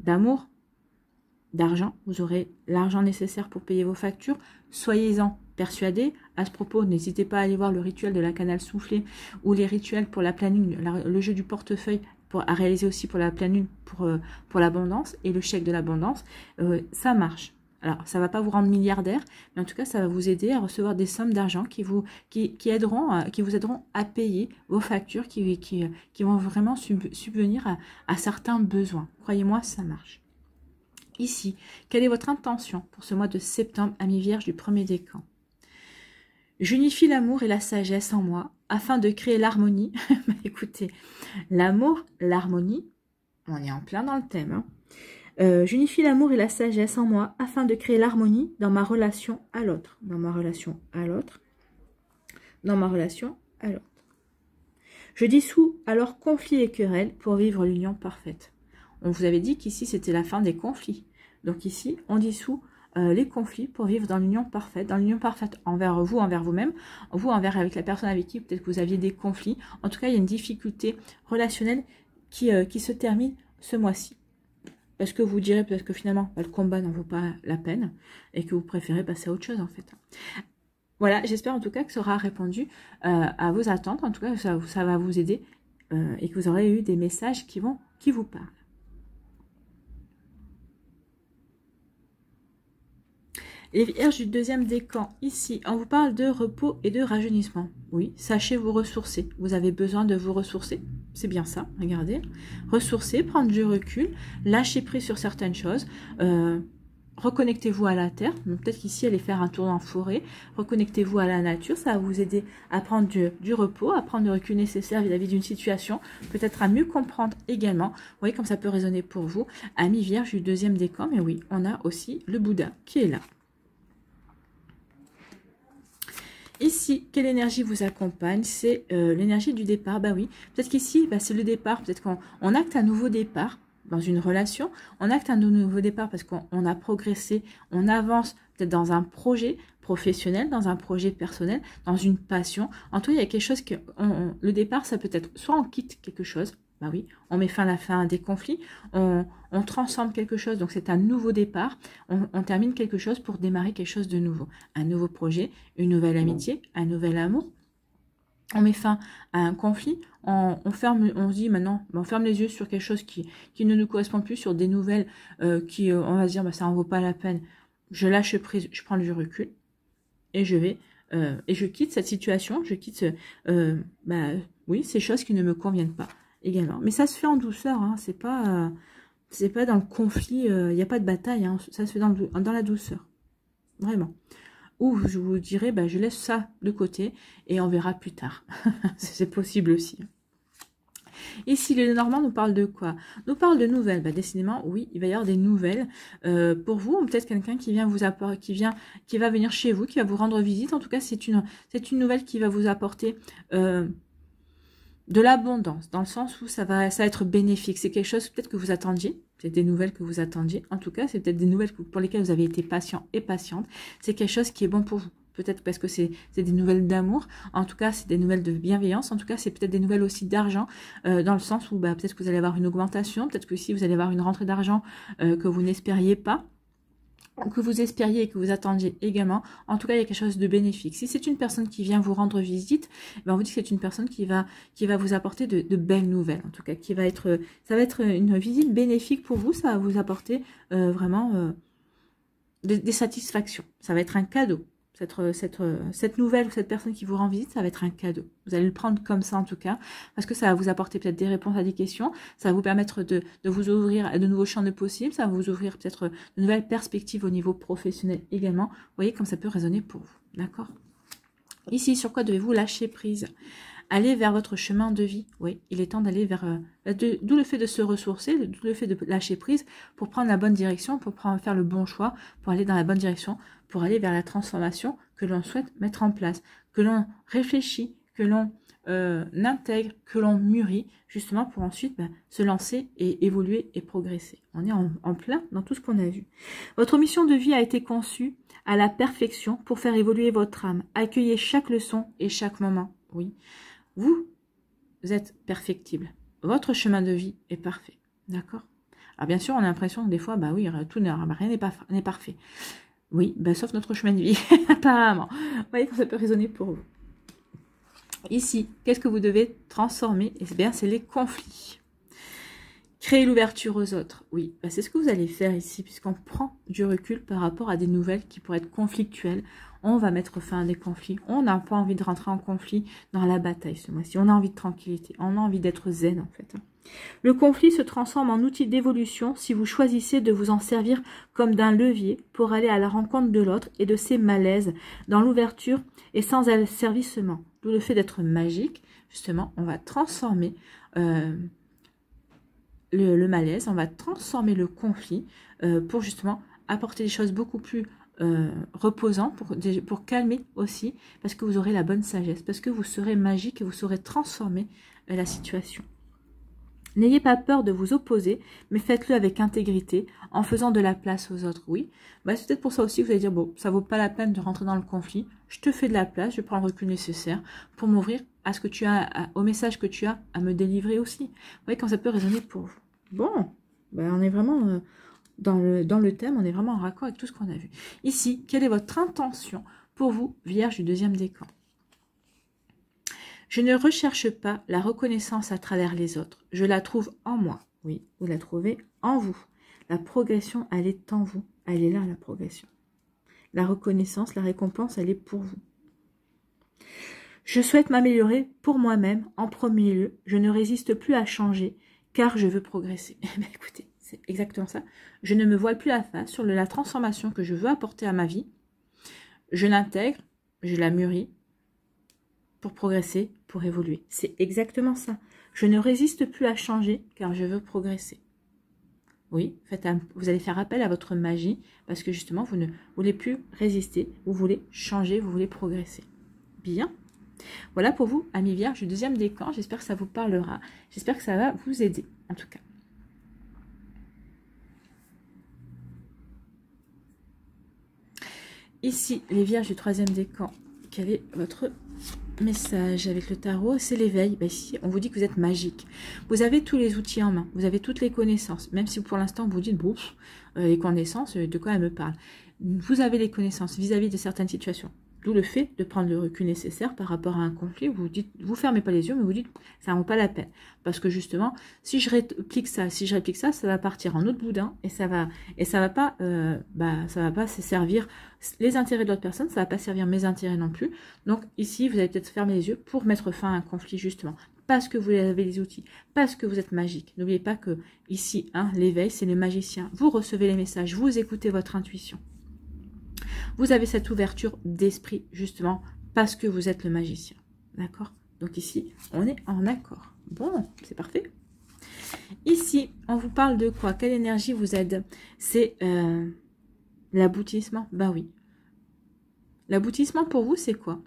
d'amour, d'argent. Vous aurez l'argent nécessaire pour payer vos factures. Soyez-en persuadés. À ce propos, n'hésitez pas à aller voir le rituel de la canale soufflée ou les rituels pour la pleine lune, le jeu du portefeuille à réaliser aussi pour la pleine lune, pour l'abondance et le chèque de l'abondance. Ça marche. Alors, ça ne va pas vous rendre milliardaire, mais en tout cas, ça va vous aider à recevoir des sommes d'argent qui vous aideront à payer vos factures, qui vont vraiment subvenir à certains besoins. Croyez-moi, ça marche. Ici, quelle est votre intention pour ce mois de septembre, amis vierges du premier décan? J'unifie l'amour et la sagesse en moi afin de créer l'harmonie. Écoutez, l'amour, l'harmonie, on est en plein dans le thème. J'unifie l'amour et la sagesse en moi afin de créer l'harmonie dans ma relation à l'autre. Dans ma relation à l'autre. Dans ma relation à l'autre. Je dissous alors conflits et querelles pour vivre l'union parfaite. On vous avait dit qu'ici, c'était la fin des conflits. Donc ici, on dissout les conflits pour vivre dans l'union parfaite. Dans l'union parfaite envers vous, envers vous-même. Vous, avec la personne avec qui peut-être que vous aviez des conflits. En tout cas, il y a une difficulté relationnelle qui se termine ce mois-ci. Parce que vous direz peut-être que finalement, le combat n'en vaut pas la peine. Et que vous préférez passer à autre chose, en fait. Voilà, j'espère en tout cas que ça aura répondu à vos attentes. En tout cas, ça va vous aider. Et que vous aurez eu des messages qui vous parlent. Les vierges du deuxième décan, ici, on vous parle de repos et de rajeunissement. Oui, sachez vous ressourcer. Vous avez besoin de vous ressourcer. C'est bien ça, regardez. Ressourcer, prendre du recul, lâcher prise sur certaines choses. Reconnectez-vous à la terre. Peut-être qu'ici, allez faire un tour en forêt. Reconnectez-vous à la nature. Ça va vous aider à prendre du repos, à prendre le recul nécessaire vis-à-vis d'une situation. Peut-être à mieux comprendre également. Vous voyez comme ça peut résonner pour vous. Amis vierges du deuxième décan, mais oui, on a aussi le Bouddha qui est là. Ici, quelle énergie vous accompagne? C'est l'énergie du départ. Bah oui, peut-être qu'ici, c'est le départ. Peut-être qu'on acte un nouveau départ dans une relation. On acte un nouveau départ parce qu'on a progressé, on avance peut-être dans un projet professionnel, dans un projet personnel, dans une passion. En tout cas, il y a quelque chose que... le départ, ça peut être soit on quitte quelque chose, bah oui, on met fin à des conflits, on transforme quelque chose, donc c'est un nouveau départ, on termine quelque chose pour démarrer quelque chose de nouveau. Un nouveau projet, une nouvelle amitié, un nouvel amour. On met fin à un conflit, on se dit maintenant, on ferme les yeux sur quelque chose qui ne nous correspond plus, sur des nouvelles on va se dire, ça en vaut pas la peine. Je lâche prise, je prends du recul et je quitte cette situation, je quitte ces choses qui ne me conviennent pas. Également. Mais ça se fait en douceur, hein. C'est pas dans le conflit, il n'y a pas de bataille, hein. Ça se fait dans la douceur, vraiment. Ou je vous dirais, je laisse ça de côté et on verra plus tard. C'est possible aussi. Ici, le Normand nous parle de quoi? Nous parle de nouvelles. Décidément, oui, il va y avoir des nouvelles pour vous, ou peut-être quelqu'un qui vient vous apporter, qui va venir chez vous, qui va vous rendre visite. En tout cas, c'est une nouvelle qui va vous apporter de l'abondance, dans le sens où ça va être bénéfique. C'est quelque chose peut-être que vous attendiez, c'est des nouvelles que vous attendiez. En tout cas, c'est peut-être des nouvelles pour lesquelles vous avez été patient et patiente. C'est quelque chose qui est bon pour vous. Peut-être parce que c'est des nouvelles d'amour. En tout cas, c'est des nouvelles de bienveillance. En tout cas, c'est peut-être des nouvelles aussi d'argent, dans le sens où peut-être que vous allez avoir une augmentation. Peut-être que si vous allez avoir une rentrée d'argent que vous n'espériez pas, que vous espériez et que vous attendiez également. En tout cas, il y a quelque chose de bénéfique. Si c'est une personne qui vient vous rendre visite, on vous dit que c'est une personne qui va vous apporter de belles nouvelles. En tout cas, ça va être une visite bénéfique pour vous. Ça va vous apporter vraiment des satisfactions. Ça va être un cadeau. Cette nouvelle ou cette personne qui vous rend visite, ça va être un cadeau. Vous allez le prendre comme ça en tout cas, parce que ça va vous apporter peut-être des réponses à des questions, ça va vous permettre de vous ouvrir à de nouveaux champs de possibles, ça va vous ouvrir peut-être de nouvelles perspectives au niveau professionnel également. Vous voyez comme ça peut résonner pour vous, d'accord? Ici, sur quoi devez-vous lâcher prise? Aller vers votre chemin de vie. Oui, il est temps d'aller vers... d'où le fait de se ressourcer, d'où le fait de lâcher prise pour prendre la bonne direction, pour faire le bon choix, pour aller dans la bonne direction, pour aller vers la transformation que l'on souhaite mettre en place, que l'on réfléchit, que l'on intègre, que l'on mûrit, justement pour ensuite se lancer et évoluer et progresser. On est en plein dans tout ce qu'on a vu. Votre mission de vie a été conçue à la perfection pour faire évoluer votre âme. Accueillez chaque leçon et chaque moment. Oui. Vous êtes perfectible. Votre chemin de vie est parfait. D'accord? Alors bien sûr, on a l'impression que des fois, bah oui, tout rien n'est parfait. Oui, bah, sauf notre chemin de vie, apparemment. Vous voyez que ça peut résonner pour vous. Ici, qu'est-ce que vous devez transformer? Eh bien, c'est les conflits. Créer l'ouverture aux autres. Oui, bah, c'est ce que vous allez faire ici, puisqu'on prend du recul par rapport à des nouvelles qui pourraient être conflictuelles. On va mettre fin à des conflits. On n'a pas envie de rentrer en conflit dans la bataille ce mois-ci. On a envie de tranquillité. On a envie d'être zen, en fait. Le conflit se transforme en outil d'évolution si vous choisissez de vous en servir comme d'un levier pour aller à la rencontre de l'autre et de ses malaises dans l'ouverture et sans asservissement. D'où le fait d'être magique. Justement, on va transformer le malaise, on va transformer le conflit pour justement apporter des choses beaucoup plus reposantes, pour calmer aussi, parce que vous aurez la bonne sagesse, parce que vous serez magique et vous saurez transformer la situation. N'ayez pas peur de vous opposer, mais faites-le avec intégrité, en faisant de la place aux autres. Oui, bah, c'est peut-être pour ça aussi que vous allez dire, bon, ça vaut pas la peine de rentrer dans le conflit, je te fais de la place, je prends le recul nécessaire pour m'ouvrir à ce que tu as, au message que tu as à me délivrer aussi. Vous voyez quand ça peut résonner pour vous. Bon, ben on est vraiment dans le thème, on est vraiment en raccord avec tout ce qu'on a vu. Ici, quelle est votre intention pour vous, Vierge du deuxième décan? Je ne recherche pas la reconnaissance à travers les autres. Je la trouve en moi. Oui, vous la trouvez en vous. La progression, elle est en vous. Elle est là, la progression. La reconnaissance, la récompense, elle est pour vous. Je souhaite m'améliorer pour moi-même en premier lieu. Je ne résiste plus à changer car je veux progresser. Eh bien, écoutez, c'est exactement ça. Je ne me voile plus la face sur la transformation que je veux apporter à ma vie. Je l'intègre, je la mûris pour progresser, pour évoluer. C'est exactement ça. Je ne résiste plus à changer car je veux progresser. Oui, vous allez faire appel à votre magie parce que justement, vous ne voulez plus résister. Vous voulez changer, vous voulez progresser. Bien. Voilà pour vous, amis Vierge du deuxième décan. J'espère que ça vous parlera. J'espère que ça va vous aider, en tout cas. Ici, les Vierges du troisième décan, quel est votre message avec le tarot? C'est l'éveil. Ben, ici, on vous dit que vous êtes magique. Vous avez tous les outils en main. Vous avez toutes les connaissances. Même si pour l'instant, vous dites, bon, les connaissances, de quoi elle me parle? Vous avez les connaissances vis-à-vis de certaines situations. D'où le fait de prendre le recul nécessaire par rapport à un conflit. Vous fermez pas les yeux, mais vous dites, ça ne vaut pas la peine. Parce que justement, si je réplique ça, ça va partir en autre boudin et ça va pas se servir les intérêts de l'autre personne, ça va pas servir mes intérêts non plus. Donc ici, vous allez peut-être fermer les yeux pour mettre fin à un conflit justement. Parce que vous avez les outils, parce que vous êtes magique. N'oubliez pas que ici, l'éveil, c'est le magicien. Vous recevez les messages, vous écoutez votre intuition. Vous avez cette ouverture d'esprit, justement, parce que vous êtes le magicien. D'accord? Donc ici, on est en accord. Bon, c'est parfait. Ici, on vous parle de quoi? Quelle énergie vous aide? C'est l'aboutissement. Ben oui. L'aboutissement pour vous, c'est quoi?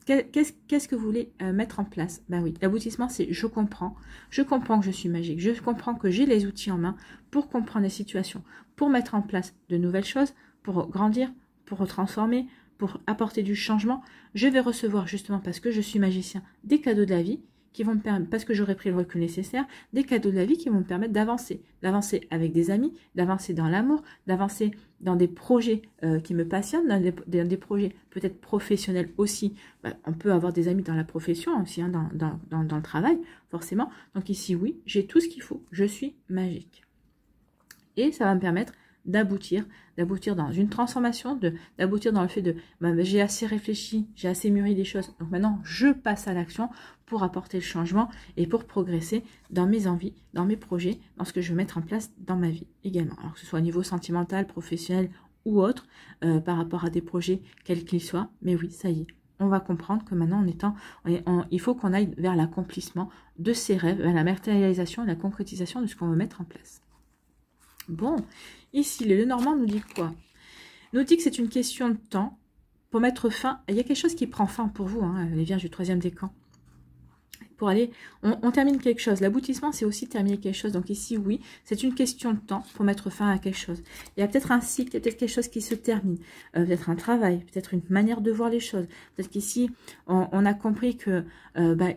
Qu'est-ce que vous voulez mettre en place? Ben oui, l'aboutissement, c'est je comprends que je suis magique, je comprends que j'ai les outils en main pour comprendre les situations, pour mettre en place de nouvelles choses, pour grandir, pour transformer, pour apporter du changement. Je vais recevoir justement, parce que je suis magicien, des cadeaux de la vie qui vont me permettre, parce que j'aurai pris le recul nécessaire, des cadeaux de la vie qui vont me permettre d'avancer avec des amis, d'avancer dans l'amour, d'avancer dans des projets qui me passionnent, dans des projets peut-être professionnels aussi. On peut avoir des amis dans la profession aussi, dans le travail, forcément. Donc ici, oui, j'ai tout ce qu'il faut, je suis magique. Et ça va me permettre d'aboutir dans une transformation, d'aboutir dans le fait de j'ai assez réfléchi, j'ai assez mûri des choses, donc maintenant je passe à l'action pour apporter le changement et pour progresser dans mes envies, dans mes projets, dans ce que je veux mettre en place dans ma vie également, alors que ce soit au niveau sentimental, professionnel ou autre, par rapport à des projets quels qu'ils soient. Mais oui, ça y est, on va comprendre que maintenant il faut qu'on aille vers l'accomplissement de ses rêves, vers la matérialisation et la concrétisation de ce qu'on veut mettre en place. Bon, ici, le Normand nous dit quoi? Nous dit que c'est une question de temps pour mettre fin. Il y a quelque chose qui prend fin pour vous, les Vierges du troisième décan. pour aller, on termine quelque chose. L'aboutissement, c'est aussi terminer quelque chose. Donc ici, oui, c'est une question de temps pour mettre fin à quelque chose. Il y a peut-être un cycle, il y a peut-être quelque chose qui se termine, peut-être un travail, peut-être une manière de voir les choses. Peut-être qu'ici, on a compris que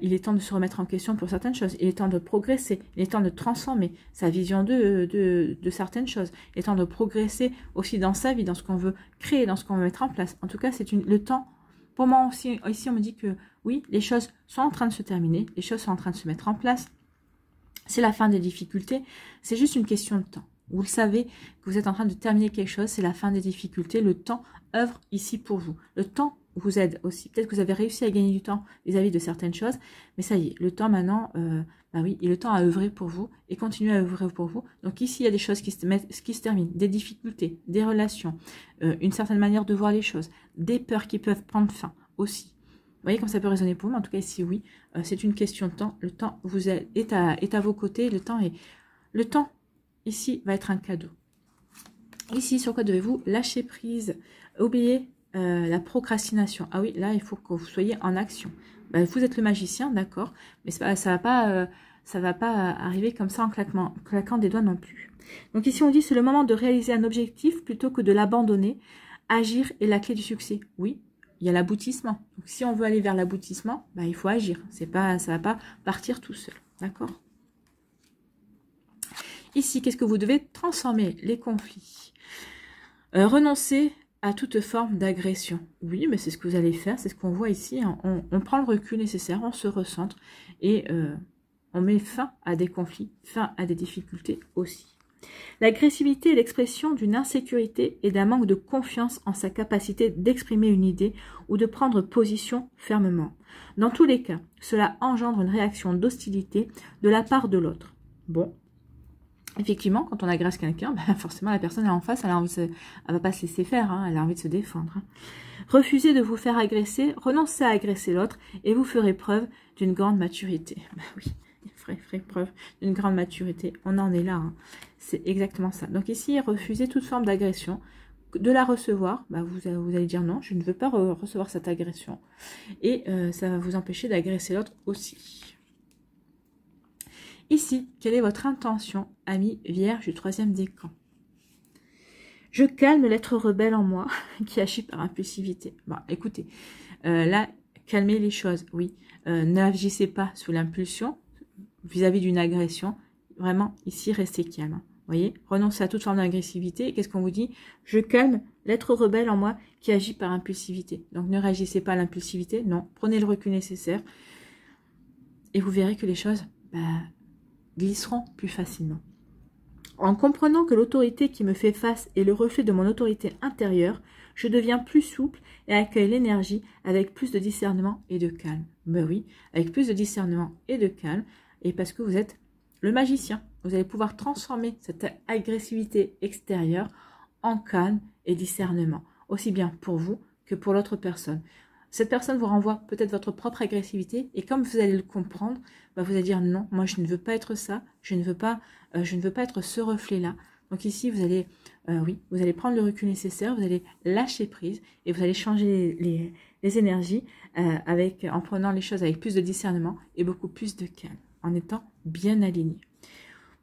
il est temps de se remettre en question pour certaines choses. Il est temps de progresser, il est temps de transformer sa vision de certaines choses. Il est temps de progresser aussi dans sa vie, dans ce qu'on veut créer, dans ce qu'on veut mettre en place. En tout cas, c'est le temps. Pour moi aussi, ici, on me dit que oui, les choses sont en train de se terminer, les choses sont en train de se mettre en place. C'est la fin des difficultés, c'est juste une question de temps. Vous le savez, que vous êtes en train de terminer quelque chose, c'est la fin des difficultés. Le temps œuvre ici pour vous. Le temps vous aide aussi. Peut-être que vous avez réussi à gagner du temps vis-à-vis de certaines choses, mais ça y est, le temps maintenant, oui, il est le temps à œuvrer pour vous et continuer à œuvrer pour vous. Donc ici, il y a des choses qui se terminent, des difficultés, des relations, une certaine manière de voir les choses, des peurs qui peuvent prendre fin aussi. Vous voyez comme ça peut résonner pour vous, mais en tout cas ici, oui, c'est une question de temps. Le temps est à vos côtés, le temps ici va être un cadeau. Ici, sur quoi devez-vous lâcher prise? Oubliez la procrastination. Ah oui, là, il faut que vous soyez en action. Vous êtes le magicien, d'accord, mais ça va pas arriver comme ça en claquant des doigts non plus. Donc ici, on dit c'est le moment de réaliser un objectif plutôt que de l'abandonner. Agir est la clé du succès. Oui, il y a l'aboutissement. Donc si on veut aller vers l'aboutissement, il faut agir. Ça va pas partir tout seul, d'accord? Ici, qu'est-ce que vous devez transformer? Les conflits. Renoncer à toute forme d'agression. Oui, mais c'est ce que vous allez faire, c'est ce qu'on voit ici. Hein. On prend le recul nécessaire, on se recentre et on met fin à des conflits, fin à des difficultés aussi. L'agressivité est l'expression d'une insécurité et d'un manque de confiance en sa capacité d'exprimer une idée ou de prendre position fermement. Dans tous les cas, cela engendre une réaction d'hostilité de la part de l'autre. Bon. Effectivement, quand on agresse quelqu'un, forcément la personne en face, elle va pas se laisser faire, hein, elle a envie de se défendre. Hein. Refusez de vous faire agresser, renoncez à agresser l'autre et vous ferez preuve d'une grande maturité. Oui, ferez preuve d'une grande maturité. On en est là, hein. C'est exactement ça. Donc ici, refusez toute forme d'agression. De la recevoir, vous allez dire non, je ne veux pas recevoir cette agression. Et ça va vous empêcher d'agresser l'autre aussi. Ici, quelle est votre intention, ami vierge du 3e décan? Je calme l'être rebelle en moi qui agit par impulsivité. Bon, écoutez, là, calmez les choses, oui. N'agissez pas sous l'impulsion vis-à-vis d'une agression. Vraiment, ici, restez calme. Vous voyez, renoncez à toute forme d'agressivité. Qu'est-ce qu'on vous dit? Je calme l'être rebelle en moi qui agit par impulsivité. Donc, ne réagissez pas à l'impulsivité. Non, prenez le recul nécessaire. Et vous verrez que les choses glisseront plus facilement. En comprenant que l'autorité qui me fait face est le reflet de mon autorité intérieure, je deviens plus souple et accueille l'énergie avec plus de discernement et de calme. Ben oui, avec plus de discernement et de calme, et parce que vous êtes le magicien. Vous allez pouvoir transformer cette agressivité extérieure en calme et discernement, aussi bien pour vous que pour l'autre personne. Cette personne vous renvoie peut-être votre propre agressivité et comme vous allez le comprendre, vous allez dire non, moi je ne veux pas être ça, je ne veux pas être ce reflet-là. Donc ici, vous allez, vous allez prendre le recul nécessaire, vous allez lâcher prise et vous allez changer les énergies en prenant les choses avec plus de discernement et beaucoup plus de calme, en étant bien aligné.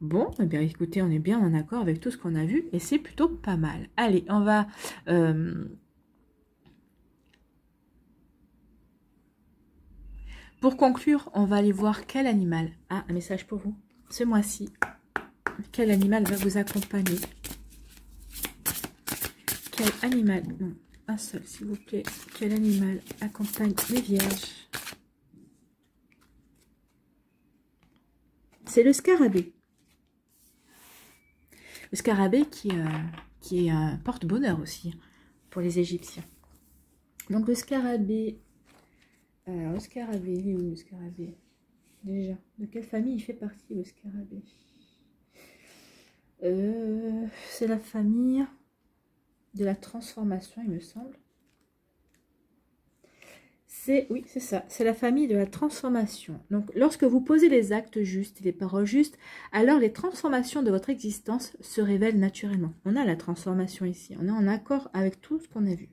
Bon, eh bien écoutez, on est bien en accord avec tout ce qu'on a vu et c'est plutôt pas mal. Allez, on va... Pour conclure, on va aller voir quel animal a un message pour vous ce mois-ci. Quel animal va vous accompagner? Quel animal, non, un seul s'il vous plaît. Quel animal accompagne les vierges? C'est le scarabée. Le scarabée qui est un porte-bonheur aussi pour les Égyptiens. Donc le scarabée... Alors, le scarabée, il est où le scarabée? Déjà, de quelle famille il fait partie le scarabée? C'est la famille de la transformation, il me semble. Oui, c'est ça, c'est la famille de la transformation. Donc, lorsque vous posez les actes justes et les paroles justes, alors les transformations de votre existence se révèlent naturellement. On a la transformation ici, on est en accord avec tout ce qu'on a vu.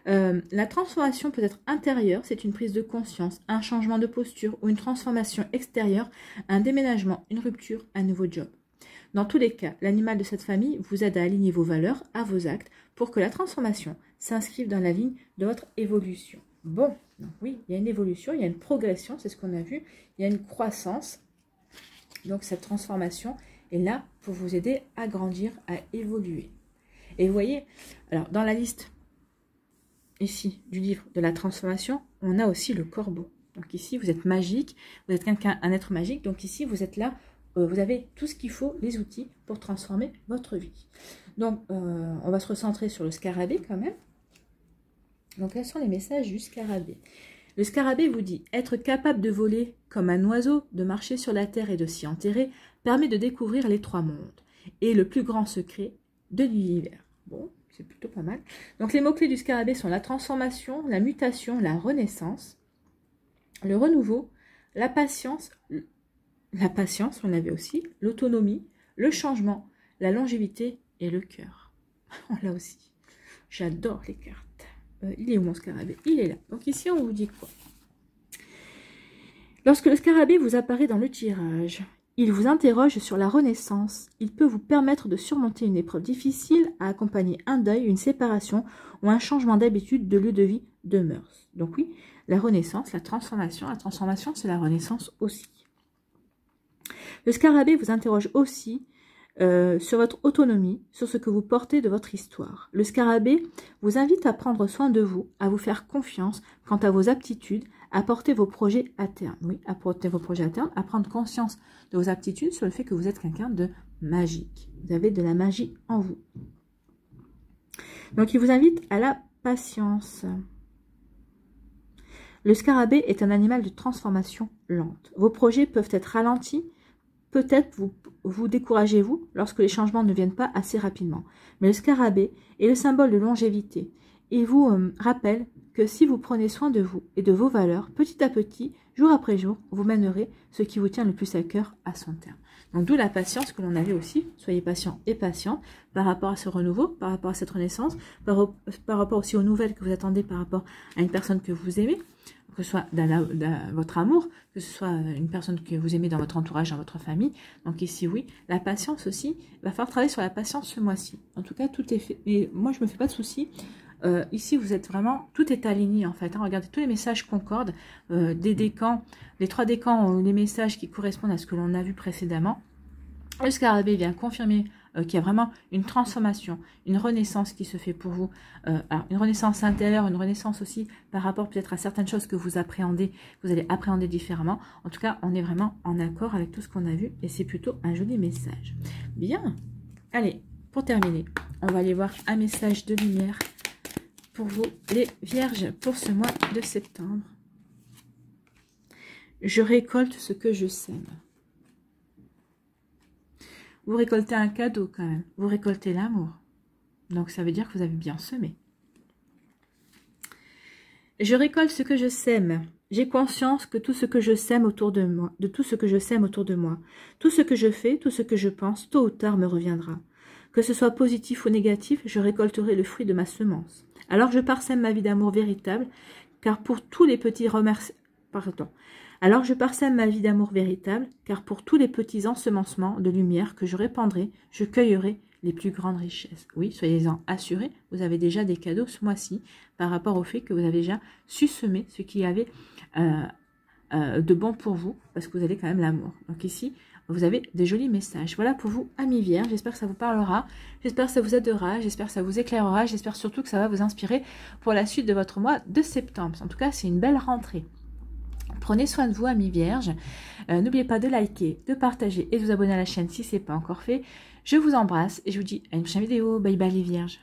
La transformation peut être intérieure, c'est une prise de conscience, un changement de posture ou une transformation extérieure, un déménagement, une rupture, un nouveau job. Dans tous les cas, l'animal de cette famille vous aide à aligner vos valeurs à vos actes pour que la transformation s'inscrive dans la ligne de votre évolution. Bon, donc oui, il y a une évolution, il y a une progression, c'est ce qu'on a vu, il y a une croissance. Donc cette transformation est là pour vous aider à grandir, à évoluer. Et vous voyez, alors dans la liste ici du livre de la transformation, on a aussi le corbeau. Donc ici, vous êtes magique, vous êtes un être magique, donc ici, vous êtes là, vous avez tout ce qu'il faut, les outils pour transformer votre vie. Donc, on va se recentrer sur le scarabée quand même. Donc, quels sont les messages du scarabée? Le scarabée vous dit « Être capable de voler comme un oiseau, de marcher sur la terre et de s'y enterrer, permet de découvrir les trois mondes et le plus grand secret de l'univers. » Bon, c'est plutôt pas mal. Donc, les mots-clés du scarabée sont la transformation, la mutation, la renaissance, le renouveau, la patience, on l'avait aussi, l'autonomie, le changement, la longévité et le cœur. On l'a aussi. J'adore les cartes. Il est où mon scarabée? Il est là. Donc ici, on vous dit quoi? Lorsque le scarabée vous apparaît dans le tirage, il vous interroge sur la renaissance. Il peut vous permettre de surmonter une épreuve difficile, à accompagner un deuil, une séparation ou un changement d'habitude, de lieu de vie, de mœurs. Donc oui, la renaissance, la transformation, c'est la renaissance aussi. Le scarabée vous interroge aussi sur votre autonomie, sur ce que vous portez de votre histoire. Le scarabée vous invite à prendre soin de vous, à vous faire confiance quant à vos aptitudes, à porter vos projets à terme. Oui, à porter vos projets à terme, à prendre conscience de vos aptitudes sur le fait que vous êtes quelqu'un de magique. Vous avez de la magie en vous. Donc, il vous invite à la patience. Le scarabée est un animal de transformation lente. Vos projets peuvent être ralentis. Peut-être vous découragez-vous lorsque les changements ne viennent pas assez rapidement. Mais le scarabée est le symbole de longévité. Il vous rappelle que si vous prenez soin de vous et de vos valeurs, petit à petit, jour après jour, vous mènerez ce qui vous tient le plus à cœur à son terme. Donc d'où la patience que l'on avait aussi. Soyez patient et patiente par rapport à ce renouveau, par rapport à cette renaissance, par rapport aussi aux nouvelles que vous attendez par rapport à une personne que vous aimez, que ce soit dans votre amour, que ce soit une personne que vous aimez dans votre entourage, dans votre famille. Donc ici, oui, la patience aussi, il va falloir travailler sur la patience ce mois-ci. En tout cas, tout est fait. Et moi, je ne me fais pas de soucis. Ici, vous êtes vraiment, tout est aligné en fait. Hein. Regardez, tous les messages concordent, des décans, les trois décans, les messages qui correspondent à ce que l'on a vu précédemment. Le scarabée vient confirmer qu'il y a vraiment une transformation, une renaissance qui se fait pour vous. Alors, une renaissance intérieure, une renaissance aussi par rapport peut-être à certaines choses que vous appréhendez, vous allez appréhender différemment. En tout cas, on est vraiment en accord avec tout ce qu'on a vu et c'est plutôt un joli message. Bien, allez, pour terminer, on va aller voir un message de lumière pour vous, les vierges, pour ce mois de septembre. Je récolte ce que je sème. Vous récoltez un cadeau quand même. Vous récoltez l'amour. Donc ça veut dire que vous avez bien semé. Je récolte ce que je sème. J'ai conscience que tout ce que je sème autour de moi, tout ce que je fais, tout ce que je pense, tôt ou tard me reviendra. Que ce soit positif ou négatif, je récolterai le fruit de ma semence. Alors je parsème ma vie d'amour véritable, car pour tous les petits ensemencements de lumière que je répandrai, je cueillerai les plus grandes richesses. Oui, soyez-en assurés, vous avez déjà des cadeaux ce mois-ci par rapport au fait que vous avez déjà su semer ce qu'il y avait de bon pour vous, parce que vous avez quand même l'amour. Donc ici, vous avez des jolis messages. Voilà pour vous, amis vierges. J'espère que ça vous parlera. J'espère que ça vous aidera. J'espère que ça vous éclairera. J'espère surtout que ça va vous inspirer pour la suite de votre mois de septembre. En tout cas, c'est une belle rentrée. Prenez soin de vous, amis vierges. N'oubliez pas de liker, de partager et de vous abonner à la chaîne si ce n'est pas encore fait. Je vous embrasse et je vous dis à une prochaine vidéo. Bye bye les vierges.